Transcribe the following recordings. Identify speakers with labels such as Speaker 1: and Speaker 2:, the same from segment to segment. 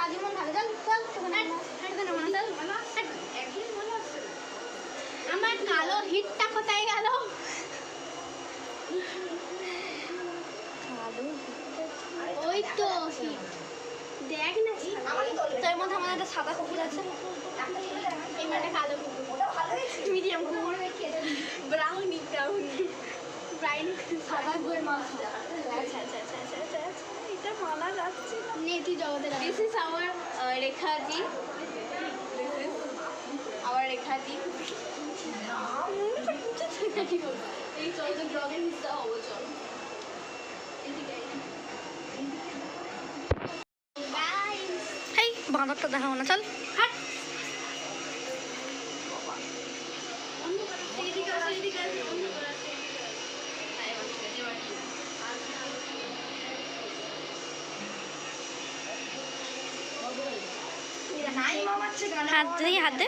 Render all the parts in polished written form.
Speaker 1: আজীবন ভালো। চল চল আমার কালো হিটটা কোথায় গেল? ওই তো দেখ না, তার মধ্যে আমার একটা সাদা কুকুর আছে, এই মানে কালো কুকুর, মিডিয়াম কুকুর, ব্রাউনি ব্রাউনি সাদা কুকুর মাছ। আচ্ছা আচ্ছা আচ্ছা আচ্ছা আচ্ছা আচ্ছা, এটা মানা যাচ্ছে না। নেতি জগতে দিস ইজ আওয়ার রেখাজি, আওয়ার রেখাজি। এই চল তো ব্লগের হিস্সা হবো, চল বাঁদরটা দেখাবো না, চল হাট। হাত দে, হাত দে,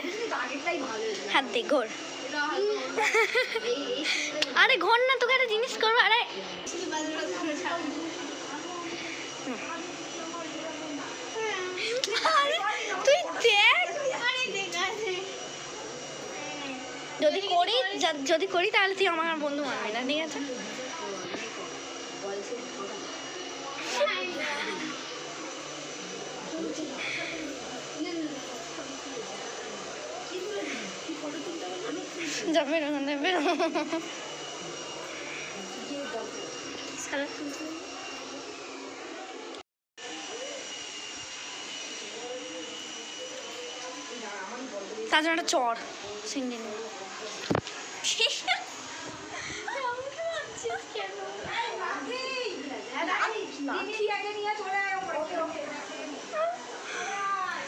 Speaker 1: হাত দে, ঘোর। আরে ঘোর না, তোকে একটা জিনিস করবো। আরে তুই দেখ, যদি করি তাহলে তুই আমার বন্ধু মানবি না, ঠিক আছে? যাবে ওখানে, বেরো। তার জন্য একটা চর সিঙ্গিং।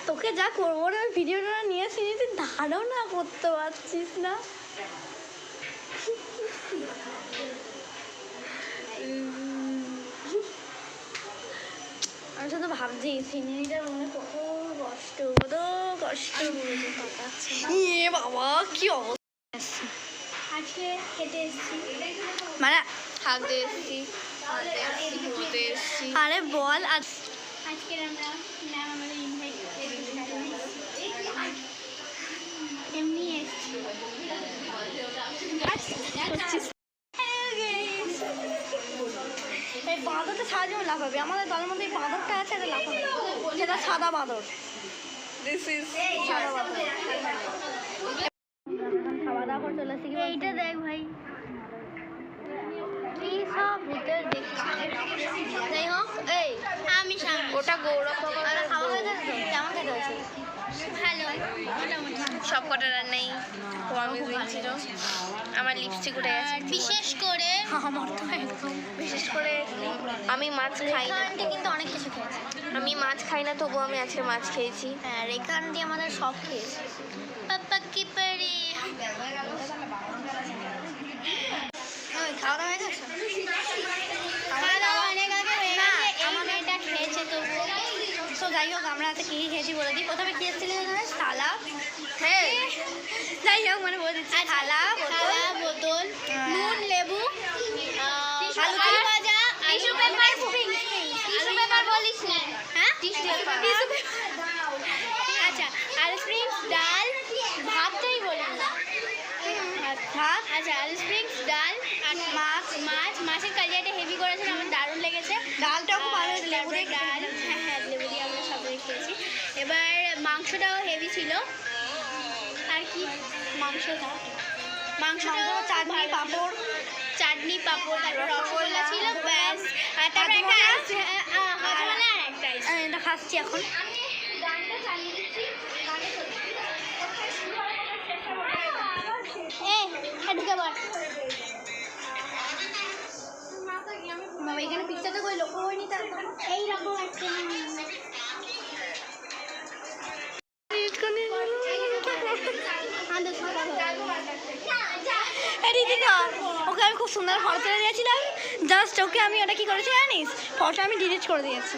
Speaker 1: তোকে যা করবো না, ভিডিওটা নিয়ে এসে তুই ধারণা করতে পারছিস না। আমি শুধু ভাবছি সিনারিটার মনে কত কষ্ট, কত কষ্ট। এ বাবা কি অবস্থা। আজকে খেতে এসেছি, মানে থাকতে এসেছি, আরে বল। আজকে আমরা ম্যাম আমাদের ইনভাইট এমনি এসেছি। এই বাঁদরটা সারা জীবন লাফাবে, আমাদের দলের মধ্যে এই বাঁদরটা আছে, এটা লাফাবে, সেটা সাদা বাঁদর। খাওয়া দাওয়া করে চলে আসি। এইটা দেখ ভাই, কি সব ভূতের দেখছি। যাই হোক, এই আমি ওটা গৌরব খাওয়া হয়ে গেছে তো? কেমন খেতে হয়েছে? ভালো, সব কটা রান্নাই ছিল। আমার লিপস্টিক উঠে গেছে, বিশেষ করে আমার তো একদম। বিশেষ করে আমি মাছ খাই না, কিন্তু অনেক কিছু খেয়েছি। আমি মাছ খাই না, তবুও আমি আজকে মাছ খেয়েছি। হ্যাঁ, রেখা আন্টি আমাদের সব খেয়েছি। পাপা কি পারি। খাওয়া দাওয়া হয়ে গেছে? আমাদের এটা খেয়েছে তবুও। তো যাই হোক, আমরা আজকে কী খেয়েছি বলে দিই। প্রথমে কী এসেছিল থালা, হ্যাঁ যাই হোক মানে বলে দিচ্ছি। থালা, বোতল, নুন, লেবু, আলু ভাজা, টিস্যু পেপার, টিস্যু পেপার বলিস না, হ্যাঁ টিস্যু পেপার, আচ্ছা, আলু স্প্রিংস, ডাল, ভাতটাই বলি ভাত, আচ্ছা, আলু স্প্রিংস, ডাল আর মাছের কালিয়াটা হেভি করেছে, আমার দারুণ লেগেছে। ডালটাও খুব ভালো হয়েছে, লেবু দিয়ে ডাল, হ্যাঁ হ্যাঁ লেবু দিয়ে আমরা সবাই খেয়েছি। এবার মাংসটাও হেভি ছিল। আর কি মাংসটাও চাটনি পাঁপড় তারপর রসগোল্লা ছিল, ব্যাস। আর তারপর একটা খাচ্ছি এখন। এখানে পিকচারটা করে লক্ষ্য হয়নি, তারপর এইরকম একটা ওকে আমি খুব সুন্দর ফটো তুলে দিয়েছিলাম, জাস্ট ওকে আমি ওটা কি করেছি জানিস, ফটো আমি ডিলিট করে দিয়েছি।